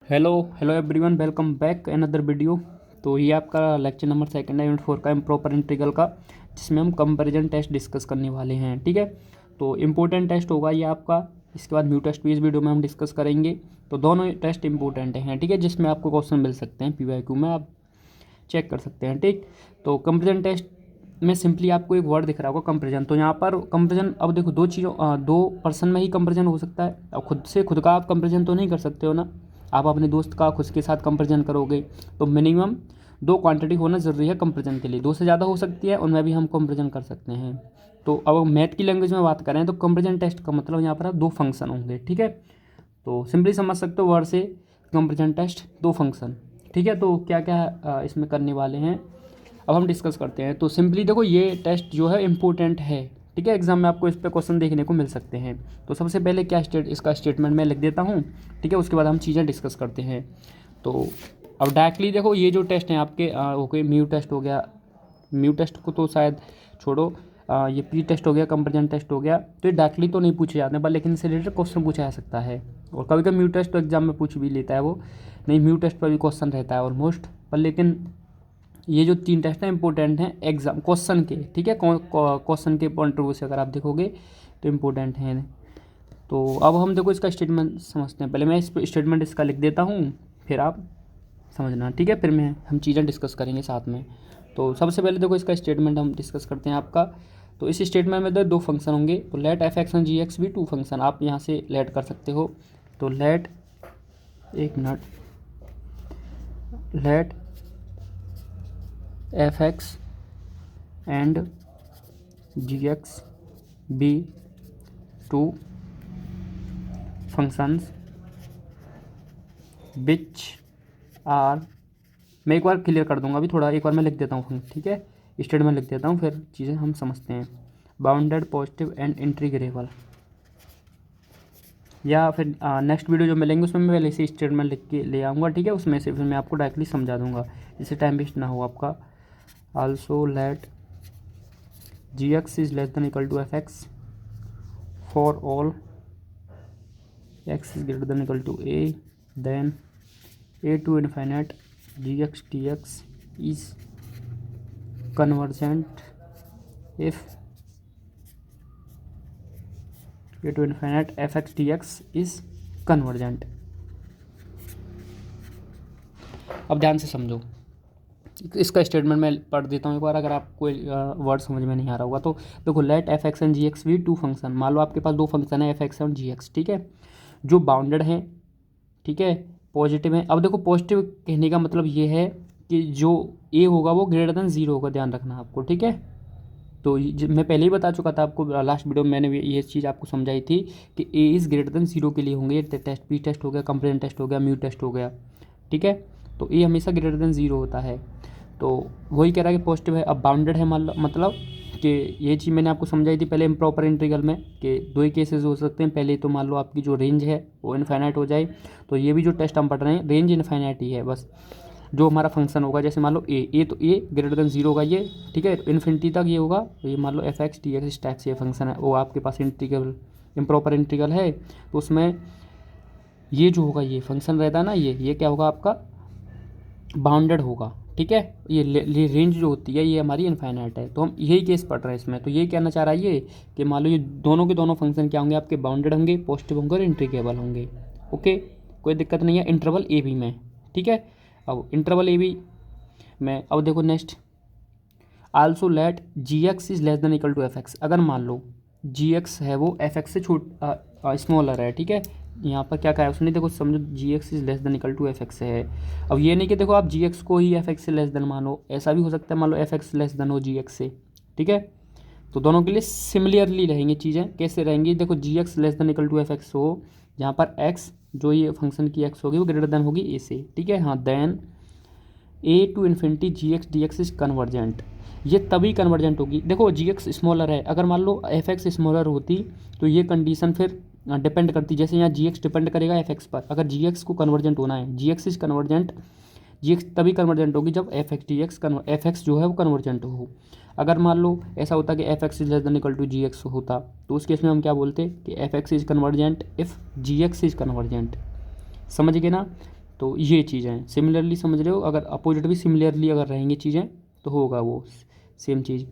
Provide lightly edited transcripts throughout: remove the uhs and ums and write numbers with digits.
Hello hello everyone, welcome back another video. तो ये आपका लेक्चर नंबर सेकंड है यूनिट 4 का इम्प्रॉपर इंटीग्रल का, जिसमें हम कंपैरिजन टेस्ट डिस्कस करने वाले हैं। ठीक है, तो इम्पोर्टेंट टेस्ट होगा ये आपका। इसके बाद म्यू टेस्ट भी इस वीडियो में हम डिस्कस करेंगे। तो दोनों टेस्ट इंपॉर्टेंट हैं, ठीक है, जिसमें आपको क्वेश्चन मिल सकते हैं PYQ में, आप चेक कर सकते हैं। ठीक, तो कंपेरिजन टेस्ट में सिंपली आपको एक वर्ड दिख रहा होगा कंपेरिजन। तो यहाँ पर कंपेरिजन, अब देखो दो पर्सन में ही कंपेरिजन हो सकता है। अब खुद का आप कंपेरिजन तो नहीं कर सकते हो ना, आप अपने दोस्त का खुद के साथ कंपेरिजन करोगे। तो मिनिमम 2 क्वांटिटी होना ज़रूरी है कंपेरिजन के लिए। 2 से ज़्यादा हो सकती है, उनमें भी हम कंपेरिजन कर सकते हैं। तो अब मैथ की लैंग्वेज में बात करें तो कंपेरिजन टेस्ट का मतलब यहाँ पर 2 फंक्शन होंगे। ठीक है, तो सिंपली समझ सकते हो वर्ड से, कंपेरिजन टेस्ट 2 फंक्शन। ठीक है, तो क्या क्या इसमें करने वाले हैं अब हम डिस्कस करते हैं। तो सिंपली देखो, ये टेस्ट जो है इम्पोर्टेंट है। ठीक है, एग्जाम में आपको इस पर क्वेश्चन देखने को मिल सकते हैं। तो सबसे पहले क्या इसका स्टेटमेंट मैं लिख देता हूँ। ठीक है, उसके बाद हम चीज़ें डिस्कस करते हैं। तो अब डायरेक्टली देखो, ये जो टेस्ट हैं आपके हो गए, म्यू टेस्ट हो गया, म्यू टेस्ट को तो शायद छोड़ो, ये प्री टेस्ट हो गया, कंपेरिजन टेस्ट हो गया। तो ये डायरेक्टली तो नहीं पूछे जाते हैं, पर लेकिन इससे रिलेटेड क्वेश्चन पूछा जा सकता है। और कभी कभी म्यू टेस्ट तो एग्जाम में पूछ भी लेता है वो, नहीं म्यू टेस्ट पर भी क्वेश्चन रहता है ऑलमोस्ट। पर लेकिन ये जो 3 टेस्ट हैं इंपॉर्टेंट हैं एग्जाम क्वेश्चन के। ठीक है, क्वेश्चन के पॉइंट ऑफ व्यू से अगर आप देखोगे तो इम्पोर्टेंट हैं। तो अब हम देखो इसका स्टेटमेंट समझते हैं। पहले मैं इस स्टेटमेंट इसका लिख देता हूँ, फिर आप समझना। ठीक है, फिर हम चीज़ें डिस्कस करेंगे साथ में। तो सबसे पहले देखो इसका स्टेटमेंट हम डिस्कस करते हैं आपका। तो इस स्टेटमेंट में 2 फंक्शन होंगे। तो let f x and g x भी 2 फंक्शन, आप यहाँ से लेट कर सकते हो। तो लेट, एक minute, let f x and g x be 2 functions which are, मैं एक बार क्लियर कर दूंगा, अभी थोड़ा एक बार मैं लिख देता हूँ। ठीक है, स्टेटमेंट लिख देता हूँ, फिर चीज़ें हम समझते हैं। बाउंडेड, पॉजिटिव एंड इंटीग्रेबल, या फिर नेक्स्ट वीडियो जो मिलेंगे उसमें मैं पहले से स्टेटमेंट लिख के ले आऊँगा। ठीक है, उसमें से फिर मैं आपको डायरेक्टली समझा दूंगा, जिससे टाइम वेस्ट ना हो आपका। Also let g x is less than equal to F x for all x is greater than equal to a, then a to infinite g x t x is convergent if a to infinite fx dx is convergent। अब ध्यान से समझो, इसका statement मैं पढ़ देता हूँ एक बार, अगर आपको वर्ड समझ में नहीं आ रहा होगा तो। देखो, let f x and g x भी 2 फंक्शन, मान लो आपके पास 2 फंक्शन है एफ एक्स और जी एक्स। ठीक है, जो बाउंडेड हैं, ठीक है, पॉजिटिव है। अब देखो, पॉजिटिव कहने का मतलब ये है कि जो ए होगा वो ग्रेटर देन 0 होगा, ध्यान रखना आपको। ठीक है, तो मैं पहले ही बता चुका था आपको, लास्ट वीडियो में मैंने ये चीज़ आपको समझाई थी कि ए इज़ ग्रेटर देन 0 के लिए होंगे टेस्ट, पी टेस्ट हो गया, कंपेरिजन टेस्ट हो गया, म्यू टेस्ट हो गया। ठीक है, तो ए हमेशा ग्रेटर देन 0 होता है। तो वही कह रहा है कि पॉजिटिव है। अब बाउंडेड है मतलब कि ये चीज़ मैंने आपको समझाई थी पहले इम्प्रॉपर इंटीग्रल में, कि 2 ही केसेस हो सकते हैं। पहले तो मान लो आपकी जो रेंज है वो इनफाइनाइट हो जाए, तो ये भी जो टेस्ट हम पढ़ रहे हैं रेंज इनफाइनाइट ही है बस। जो हमारा फंक्शन होगा, जैसे मान लो ए, तो ए ग्रेटर देन 0 होगा ये। ठीक है, इन्फिनिटी तक ये होगा। तो ये मान लो एफ एक्स टी एक्स इस टाइप से ये फंक्शन है, वो आपके पास इंटीग्रल इम्प्रॉपर इंटीग्रल है। तो उसमें ये जो होगा ये फंक्शन रहता है ना, ये क्या होगा आपका, बाउंडेड होगा। ठीक है, ये रेंज जो होती है ये हमारी इनफाइनाइट है। तो हम यही केस पढ़ रहे हैं इसमें। तो ये कहना चाह रहा है ये कि मान लो ये दोनों के दोनों फंक्शन क्या होंगे आपके, बाउंडेड होंगे, पॉजिटिव होंगे और इंटीग्रेबल होंगे। ओके, कोई दिक्कत नहीं है इंटरवल ए बी में। ठीक है, अब इंटरवल ए बी में, अब देखो next, also let g x is less than equal to F x. अगर मान लो जी एक्स है वो एफ एक्स से स्मॉलर है। ठीक है, यहाँ पर क्या कहा है उसने, देखो समझो G x is less than equal to F X है। अब ये नहीं कि देखो आप जी एक्स को ही एफ एक्स से लेस देन मानो, ऐसा भी हो सकता है मान लो एफ एक्स लेस देन हो जी एक्स से। ठीक है, तो दोनों के लिए सिमिलरली रहेंगी चीज़ें। कैसे रहेंगी, देखो G X less than equal to F x हो, जहाँ पर एक्स जो ये फंक्शन की एक्स होगी वो ग्रेटर देन होगी ए से। ठीक है, हाँ, then a to infinity g x D x is convergent, ये तभी कन्वर्जेंट होगी। देखो जी एक्स स्मॉलर है, अगर मान लो एफ एक्स स्मॉलर होती तो ये कंडीशन फिर डिपेंड करती, जैसे यहाँ जी एक्स डिपेंड करेगा एफ एक्स पर। अगर जी एक्स को कन्वर्जेंट होना है, G x is convergent, G X तभी कन्वर्जेंट होगी जब F x D X F x जो है वो कन्वर्जेंट हो। अगर मान लो ऐसा होता कि f x is less than equal to g x होता, तो उस केस में हम क्या बोलते कि f x is convergent if g x is convergent. समझ गए ना। तो ये चीज़ें सिमिलरली समझ रहे हो, अगर अपोजिट भी सिमिलरली अगर रहेंगी चीज़ें तो होगा वो सेम चीज़।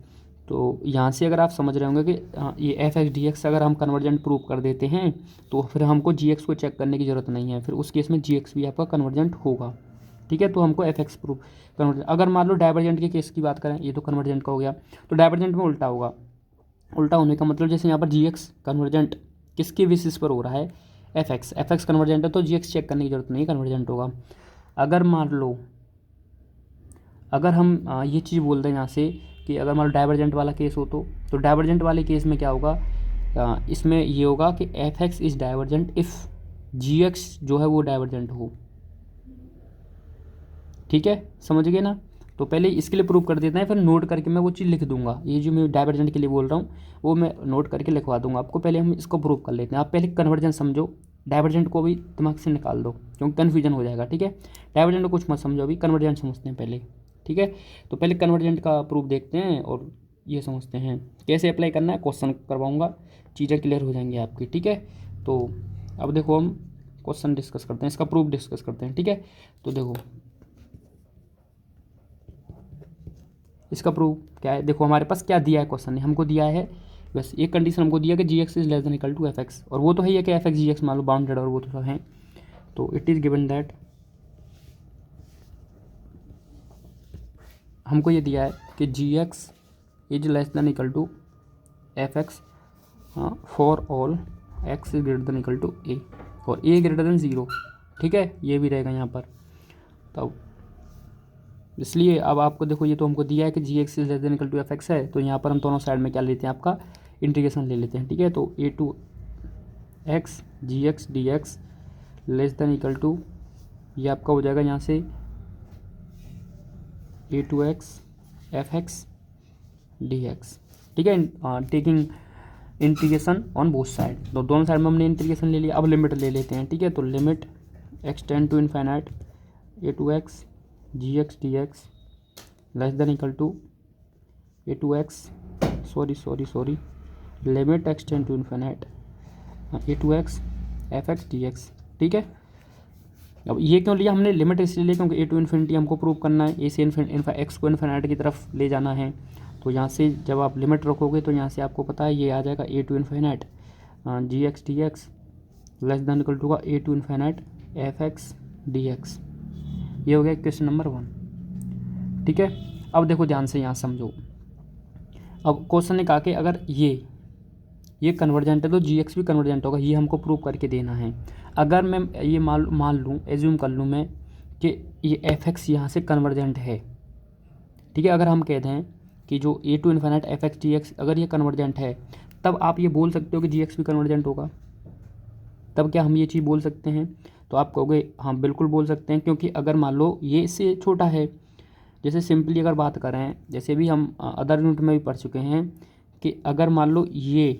तो यहाँ से अगर आप समझ रहे होंगे कि ये एफ एक्स डी एक्स अगर हम कन्वर्जेंट प्रूव कर देते हैं तो फिर हमको जी एक्स को चेक करने की ज़रूरत नहीं है, फिर उस केस में जी एक्स भी आपका कन्वर्जेंट होगा। ठीक है, तो हमको एफ एक्स प्रूव कन्वर्जेंट। अगर मान लो डाइवर्जेंट के केस की बात करें, ये तो कन्वर्जेंट का हो गया, तो डाइवर्जेंट में उल्टा होगा। उल्टा होने का मतलब जैसे यहाँ पर जी एक्स कन्वर्जेंट किसके बेसिस पर हो रहा है, एफ एक्स कन्वर्जेंट है तो जी एक्स चेक करने की जरूरत नहीं, कन्वर्जेंट होगा। अगर मान लो अगर हम ये चीज़ बोल दें यहाँ से कि अगर मान लो डाइवर्जेंट वाला केस हो तो डाइवर्जेंट वाले केस में क्या होगा, इसमें ये होगा कि f x is divergent if g x जो है वो डाइवर्जेंट हो। ठीक है, समझ गए ना। तो पहले इसके लिए प्रूव कर देते हैं, फिर नोट करके मैं वो चीज़ लिख दूंगा, ये जो मैं डाइवर्जेंट के लिए बोल रहा हूँ वो मैं नोट करके लिखवा दूंगा आपको। पहले हम इसको प्रूव कर लेते हैं, आप पहले कन्वर्जन समझो, डाइवर्जेंट को भी दिमाग से निकाल दो क्योंकि कन्फ्यूजन हो जाएगा। ठीक है, डाइवर्जेंट को कुछ मत समझो, अभी कन्वर्जेंट समझते हैं पहले। ठीक है, तो पहले कन्वर्जेंट का प्रूफ देखते हैं और ये समझते हैं कैसे अप्लाई करना है। क्वेश्चन करवाऊंगा, चीज़ें क्लियर हो जाएंगी आपकी। ठीक है, तो अब देखो हम क्वेश्चन डिस्कस करते हैं, इसका प्रूफ डिस्कस करते हैं। ठीक है, तो देखो इसका प्रूफ क्या है, देखो हमारे पास क्या दिया है क्वेश्चन ने, हमको दिया है बस एक कंडीशन हमको दिया कि जी x is less than equal to F x, और वो तो है ही है कि एफ एक्स जी एक्स मान लो बाउंडेड, और वो तो है। तो इट इज़ गिवन दैट हमको ये दिया है कि जी x is less than equal to F x for all x is greater than equal to A, और ए ग्रेटर देन ज़ीरो। ठीक है, ये भी रहेगा यहाँ पर। तब इसलिए अब आपको देखो ये तो हमको दिया है कि जी x is less than equal to F X है, तो यहाँ पर हम दोनों साइड में क्या लेते हैं, आपका इंटीग्रेशन ले लेते हैं। ठीक है, तो A to x ji x D x less than equal to, ये आपका हो जाएगा यहाँ से A to x F x D x. ठीक है, taking integration on both side, तो दोनों साइड में हमने इंटीग्रेशन ले लिया। अब लिमिट ले लेते हैं। ठीक है, तो limit x tend to infinite a to x ji x D x less than equal to a to x sorry limit x tend to infinite a to x F x D x. ठीक है, अब ये क्यों लिया हमने limit इसलिए लिया क्योंकि ए टू इन्फिनिटी हमको प्रूव करना है, ए से एक्स को इन्फिनिटी की तरफ ले जाना है। तो यहाँ से जब आप लिमिट रखोगे तो यहाँ से आपको पता है ये आ जाएगा A to infinite ji x D x less than equal to का A to infinite F x D x. ये हो गया क्वेश्चन नंबर 1। ठीक है, अब देखो ध्यान से यहाँ समझो। अब क्वेश्चन ने कहा कि अगर ये कन्वर्जेंट है तो जी एक्स भी कन्वर्जेंट होगा, ये हमको प्रूव करके देना है। अगर मैं ये मान लूँ, एज्यूम कर लूँ मैं कि ये एफ एक्स यहाँ से कन्वर्जेंट है। ठीक है, अगर हम कहते हैं कि जो A to infinite F x D X अगर ये कन्वर्जेंट है, तब आप ये बोल सकते हो कि जी एक्स भी कन्वर्जेंट होगा। तब क्या हम ये चीज़ बोल सकते हैं, तो आप कहोगे हाँ बिल्कुल बोल सकते हैं, क्योंकि अगर मान लो ये इससे छोटा है, जैसे सिंपली अगर बात करें, जैसे भी हम अदर यूनिट में भी पढ़ चुके हैं कि अगर मान लो ये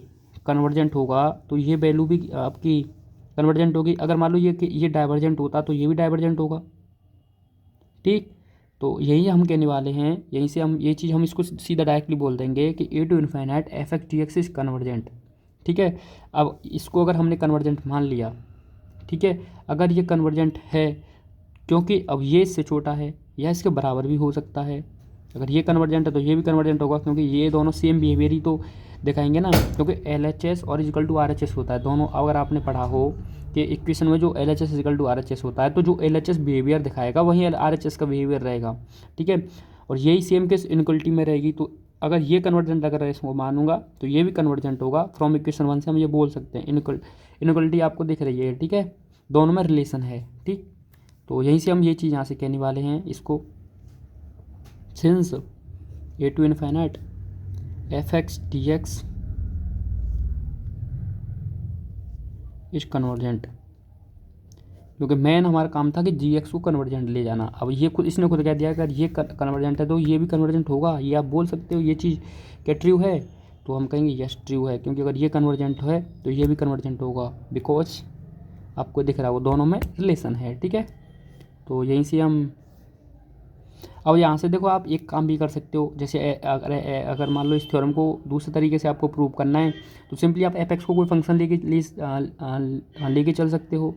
कन्वर्जेंट होगा तो ये वैल्यू भी आपकी कन्वर्जेंट होगी। अगर मान लो ये डाइवर्जेंट होता तो ये भी डाइवर्जेंट होगा। ठीक, तो यही हम कहने वाले हैं, यहीं से हम ये चीज़ हम इसको सीधा डायरेक्टली बोल देंगे कि a to infinite F x D x is convergent. ठीक है, अब इसको अगर हमने कन्वर्जेंट मान लिया, ठीक है, अगर ये कन्वर्जेंट है क्योंकि अब ये इससे छोटा है या इसके बराबर भी हो सकता है। अगर ये कन्वर्जेंट है तो ये भी कन्वर्जेंट होगा, क्योंकि ये दोनों सेम बिहेवियर ही तो दिखाएंगे ना, क्योंकि एल एच एस और equal to R H S होता है दोनों। अगर आपने पढ़ा हो कि इक्वेशन में जो L H S equal to R H S होता है, तो जो एल एच एस बिहेवियर दिखाएगा वही आर एच एस का बिहेवियर रहेगा। ठीक है, और यही सेम केस इनक्वलिटी में रहेगी। तो अगर ये कन्वर्जेंट अगर इसको मानूंगा तो ये भी कन्वर्जेंट होगा। फ्रॉम इक्वेशन 1 से हम ये बोल सकते हैं इनक्वलिटी आपको दिख रही है। ठीक है, दोनों में रिलेशन है। ठीक, तो यहीं से हम ये चीज़ यहाँ से कहने वाले हैं इसको, since a to infinite F x D x is convergent, क्योंकि मेन हमारा काम था कि जी एक्स को कन्वर्जेंट ले जाना। अब ये खुद इसने खुद कह दिया अगर ये कन्वर्जेंट है तो ये भी कन्वर्जेंट होगा। ये आप बोल सकते हो ये चीज़ क्या ट्रू है, तो हम कहेंगे यस ट्रू है, क्योंकि अगर ये कन्वर्जेंट है तो ये भी कन्वर्जेंट होगा, बिकॉज आपको दिख रहा है वो दोनों में रिलेशन है। ठीक है, तो यहीं से हम अब यहाँ से देखो आप एक काम भी कर सकते हो, जैसे अगर मान लो इस थ्योरम को दूसरे तरीके से आपको प्रूव करना है तो सिंपली आप एफ एक्स को कोई फंक्शन लेके चल सकते हो।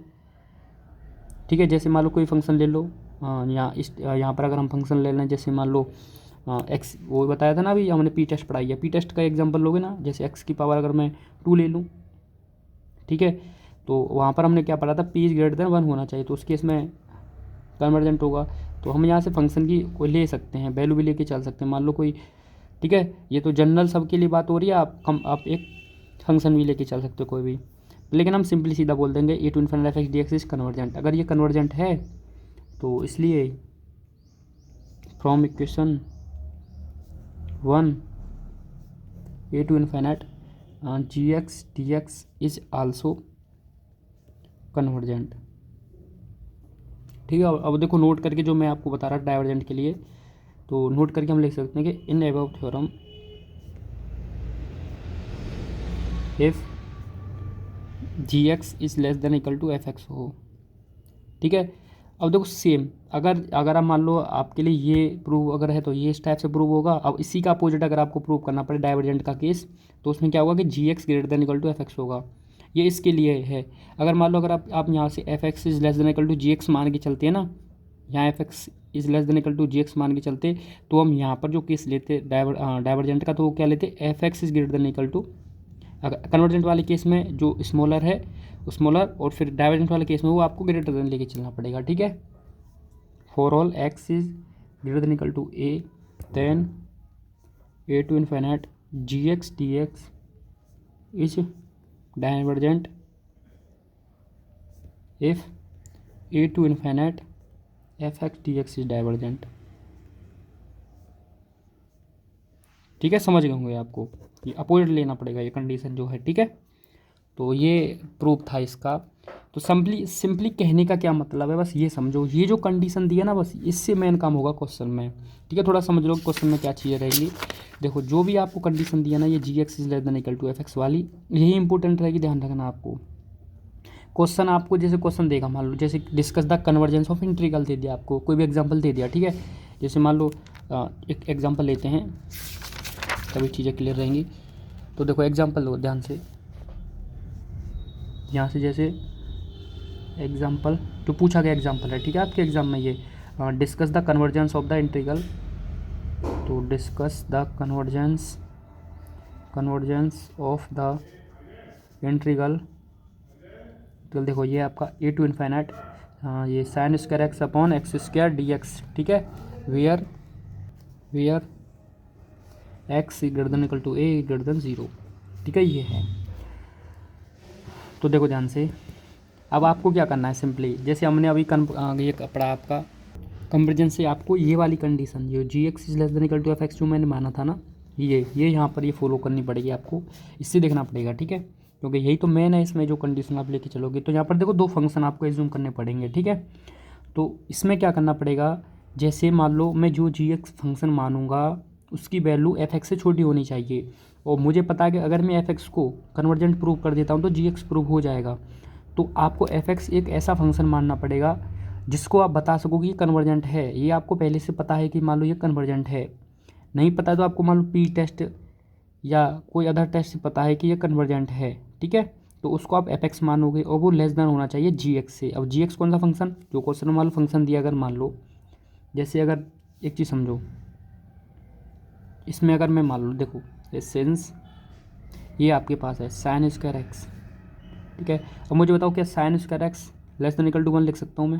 ठीक है। जैसे मान लो कोई फंक्शन ले लो, यहाँ पर अगर हम फंक्शन ले लें, जैसे मान लो एक्स, वो बताया था ना अभी हमने पी टेस्ट पढ़ाई है, पी टेस्ट का एग्जांपल लोगे ना, जैसे एक्स की पावर अगर मैं 2 ले लूँ, ठीक है, तो वहाँ पर हमने क्या पढ़ा था, पी इज ग्रेटर देन 1 होना चाहिए, तो उस केस में कन्वर्जेंट होगा। तो हम यहाँ से फंक्शन की कोई ले सकते हैं, वैल्यू भी लेके चल सकते हैं, मान लो कोई, ठीक है, ये तो जनरल सबके लिए बात हो रही है, आप एक फंक्शन भी लेके चल सकते हो कोई भी, लेकिन हम सिंपली सीधा बोल देंगे a to infinity f x D x is convergent. अगर ये कन्वर्जेंट है तो इसलिए from equation 1 a to infinity g x D x is also convergent. ठीक है। अब देखो नोट करके जो मैं आपको बता रहा डाइवर्जेंट के लिए, तो नोट करके हम लिख सकते हैं कि in above theorem if g x is less than equal to F x हो, ठीक है। अब देखो सेम, अगर आप मान लो आपके लिए ये प्रूव अगर है तो ये इस टाइप से प्रूव होगा। अब इसी का अपोजिट अगर आपको प्रूव करना पड़े डाइवर्जेंट का केस, तो उसमें क्या होगा कि जी x greater than equal to F x होगा, ये इसके लिए है। अगर मान लो अगर आप यहाँ से f x is less than equal to g x मान के चलते हैं ना, यहाँ f x is less than equal to g x मान के चलते, तो हम यहाँ पर जो केस लेते डाइवर्जेंट का, तो वो क्या लेते, f x is greater than equal to, अगर कन्वर्जेंट वाले केस में जो स्मॉलर है स्मॉलर, और फिर डाइवर्जेंट वाले केस में वो आपको ग्रेटर देन लेके चलना पड़ेगा, ठीक है। For all x is greater than equal to a then a to infinite ji x D x is divergent if a to infinite F x D x is divergent. ठीक है, समझ गए होंगे आपको, ये अपोजिट लेना पड़ेगा ये कंडीशन जो है, ठीक है। तो ये प्रूफ था इसका। तो सिंपली कहने का क्या मतलब है, बस ये समझो, ये जो कंडीशन दी है ना, बस इससे मेन काम होगा क्वेश्चन में, ठीक है। थोड़ा समझ लो क्वेश्चन में क्या चीज़ें रहेगी। देखो जो भी आपको कंडीशन दी है ना, ये g x is less than equal to F x वाली, यही इंपॉर्टेंट रहेगी, ध्यान रखना आपको। क्वेश्चन आपको जैसे क्वेश्चन देगा, मान लो जैसे discuss the convergence of integral दे दिया आपको, कोई भी एग्जांपल दे दिया, ठीक है। जैसे मान लो एक एग्जांपल लेते हैं, तभी चीज़ें क्लियर रहेंगी। तो देखो एग्जांपल लो ध्यान से, यहाँ से जैसे एग्जांपल जो पूछा गया एग्जांपल है, ठीक है, आपके एग्जाम में ये discuss the convergence of the integral, तो discuss the convergence of the integral, तो देखो ये आपका ए टू इन्फिनिट ये sine square x upon x square d x, ठीक है, where x greater than equal to a greater than 0, ठीक है, ये है। तो देखो ध्यान से, अब आपको क्या करना है, सिंपली जैसे हमने अभी ये पढ़ा आपका कन्वर्जेंस से, आपको ये वाली कंडीशन जो g x is less than equal to F x जो मैंने माना था ना, ये यहाँ पर ये फॉलो करनी पड़ेगी आपको, इससे देखना पड़ेगा, ठीक है, क्योंकि यही तो मेन है इसमें जो कंडीशन आप लेके चलोगे। तो यहाँ पर देखो दो फंक्शन आपको एज्यूम करने पड़ेंगे, ठीक है। तो इसमें क्या करना पड़ेगा, जैसे मान लो मैं जो जी एक्स फंक्शन मानूंगा उसकी वैल्यू एफ एक्स से छोटी होनी चाहिए, और मुझे पता है कि अगर मैं एफ एक्स को कन्वर्जेंट प्रूव कर देता हूँ तो जी एक्स प्रूव हो जाएगा। तो आपको एफ एक्स एक ऐसा फंक्शन मानना पड़ेगा जिसको आप बता सको कि ये कन्वर्जेंट है। ये आपको पहले से पता है कि मान लो ये कन्वर्जेंट है, नहीं पता है तो आपको मान लो पी टेस्ट या कोई अदर टेस्ट से पता है कि ये कन्वर्जेंट है, ठीक है। तो उसको आप एफ एक्स मानोगे और वो लेस देन होना चाहिए जी एक्स से। अब जी एक्स कौन सा फंक्शन, जो क्वेश्चन में मान लो फंक्शन दिया, अगर मान लो जैसे अगर एक चीज़ समझो, इसमें अगर मैं मान लो देखो सेंस ये आपके पास है साइन स्क्वायर एक्स, ठीक है। अब मुझे बताओ क्या sine square x less than equal to 1 लिख सकता हूँ मैं,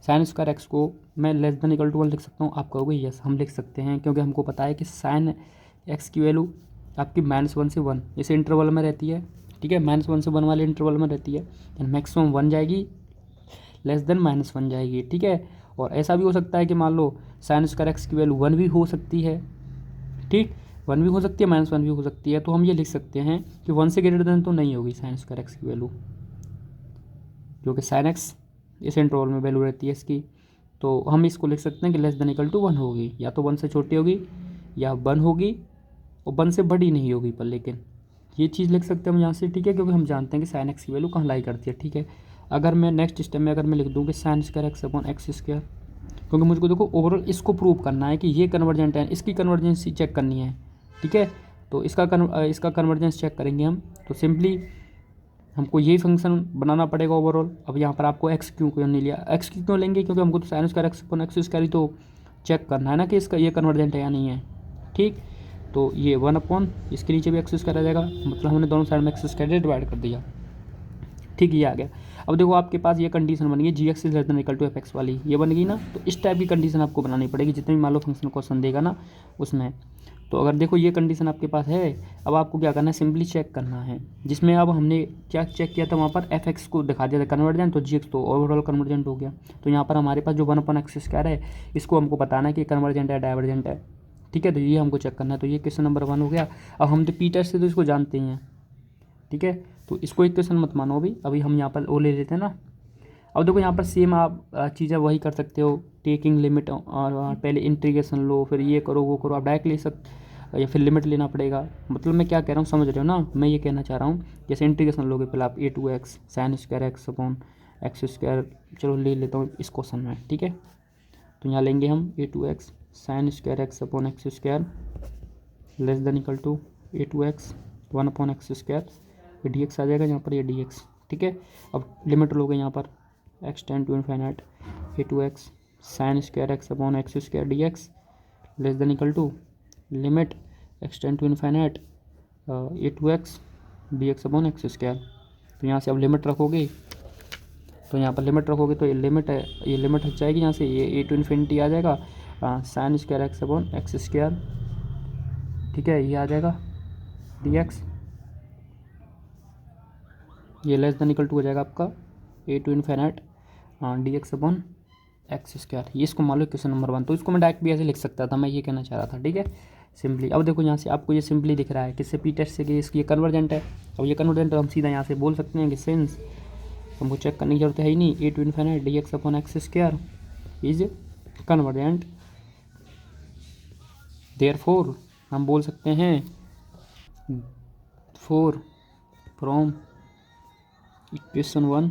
साइन स्क्वायर एक्स को मैं लेस देन इक्वल टू 1 लिख सकता हूँ। आप कहोगे यस हम लिख सकते हैं, क्योंकि हमको पता है कि साइन एक्स की वैल्यू आपकी -1 से 1 इस इंटरवल में रहती है, ठीक है, -1 से 1 वाले इंटरवल में रहती है, मैक्सिमम 1 जाएगी, लेस देन -1 जाएगी, ठीक है। और ऐसा भी हो सकता है कि मान लो साइन स्क्वायर एक्स की वैल्यू 1 भी हो सकती है, ठीक, 1 भी हो सकती है, -1 भी हो सकती है। तो हम ये लिख सकते हैं कि 1 से ग्रेटर देन तो नहीं होगी साइन स्क्वायर एक्स की वैल्यू, क्योंकि साइन एक्स इस इंटरवल में वैल्यू रहती है इसकी। तो हम इसको लिख सकते हैं कि लेस देन इक्वल टू 1 होगी, या तो 1 से छोटी होगी या 1 होगी, और 1 से बड़ी नहीं होगी पर, लेकिन ये चीज़ लिख सकते हैं हम यहाँ से, ठीक है, क्योंकि हम जानते हैं कि साइन एक्स की वैल्यू कहाँ लाई करती है, ठीक है। अगर मैं नेक्स्ट स्टेप में अगर मैं लिख दूँ कि sign square x upon x square, क्योंकि मुझको देखो ओवरऑल इसको प्रूव करना है कि ये कन्वर्जेंट है, इसकी कन्वर्जेंसी चेक करनी है, ठीक है। तो इसका कन्वर्जेंस चेक करेंगे हम, तो सिंपली हमको यही फंक्शन बनाना पड़ेगा ओवरऑल। अब यहाँ पर आपको एक्स क्यों नहीं लिया, एक्स क्यों लेंगे, क्योंकि हमको तो sine square x upon x square ही तो चेक करना है ना कि इसका ये कन्वर्जेंट है या नहीं है। ठीक, तो ये 1 अपॉन इसके नीचे भी एक्स स्क्वायर आ जाएगा, मतलब हमने दोनों साइड में एक्स स्क्वायर डिवाइड कर दिया। ठीक, ये आ गया। अब देखो आपके पास ये कंडीशन बन गई g x is less than equal to F x वाली, ये बन गई ना। तो इस टाइप की कंडीशन आपको बनानी पड़ेगी जितने भी मान लो फंक्शन क्वेश्चन देगा ना उसमें। तो अगर देखो ये कंडीशन आपके पास है, अब आपको क्या करना है, सिंपली चेक करना है, जिसमें अब हमने क्या चेक किया था वहाँ पर एफ एक्स को दिखा दिया था कन्वर्जेंट, तो जी एक्स तो ओवरऑल कन्वर्जेंट हो गया। तो यहाँ पर हमारे पास जो 1 अपॉन एक्स स्क्वायर है इसको हमको बताना है कि कन्वर्जेंट है डाइवर्जेंट है। ठीक है, तो ये हमको चेक करना है। तो ये क्वेश्चन नंबर 1 हो गया। अब हम तो पीटर से तो इसको जानते ही हैं। ठीक है, तो इसको एक क्वेश्चन मत मानो अभी हम यहाँ पर ओ ले लेते हैं ना। अब देखो यहाँ पर सेम आप चीज़ें वही कर सकते हो, टेकिंग लिमिट और पहले इंटीग्रेशन लो, फिर ये करो वो करो, आप डायरेक्ट ले सकते या फिर लिमिट लेना पड़ेगा। मतलब मैं क्या कह रहा हूँ समझ रहे हो ना, मैं ये कहना चाह रहा हूँ जैसे इंटीग्रेशन लोगे पहले आप a2x sine square x upon x square, चलो ले लेता हूँ इस क्वेश्चन में। ठीक है, तो यहाँ लेंगे हम a2x sine square x upon x square less than equal to a2x 1 upon x square, ये डी एक्स आ जाएगा यहाँ पर, ये डी एक्स। ठीक है, अब लिमिट लोगे यहाँ पर x tend to infinite a2x sine square x upon x square d x less than equal to limit x tend to infinite a2x d x upon x square. तो यहाँ से अब लिमिट रखोगे, तो यहाँ पर लिमिट रखोगे तो ये लिमिट है, ये लिमिट हट जाएगी यहाँ से, ये a टू इन्फिनिटी आ जाएगा sine square x upon x square. ठीक है, ये आ जाएगा डी एक्स, ये लेस देन इक्वल टू हो जाएगा आपका a to infinite d x upon x square. ये इसको मान लो क्वेश्चन नंबर 1। तो इसको मैं डायरेक्ट भी ऐसे लिख सकता था, मैं ये कहना चाह रहा था। ठीक है, सिंपली अब देखो यहाँ से आपको ये सिंपली दिख रहा है किससे, पी टेस्ट से कि इसकी ये कन्वर्जेंट है। अब ये कन्वर्जेंट हम सीधा यहाँ से बोल सकते हैं कि सिंस, हमको चेक करने की जरूरत है ही नहीं, a to infinite d x upon x square is convergent, therefore हम बोल सकते हैं फोर फ्रॉम इक्वेशन 1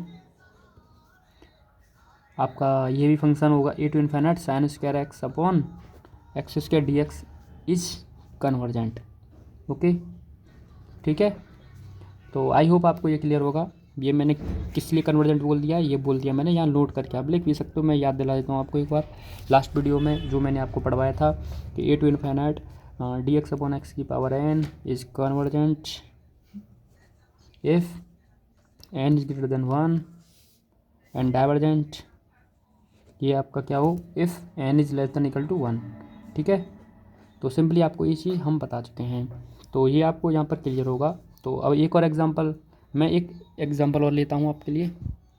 आपका ये भी फंक्शन होगा a to infinite sine square x upon x square d x is convergent. Okay, ठीक है, तो आई होप आपको ये क्लियर होगा। ये मैंने किस लिए कन्वर्जेंट बोल दिया, ये बोल दिया मैंने, यहाँ नोट करके आप लिख भी सकते हो। मैं याद दिला देता हूँ आपको एक बार, लास्ट वीडियो में जो मैंने आपको पढ़वाया था कि a to infinite d x upon x की power n is convergent if n is greater than 1 and divergent, ये आपका क्या हो, if n is less than equal to 1। ठीक है, तो सिंपली आपको ये चीज़ हम बता चुके हैं, तो ये आपको यहाँ पर क्लियर होगा। तो अब एक और एग्जांपल, मैं एक एग्जांपल और लेता हूँ आपके लिए।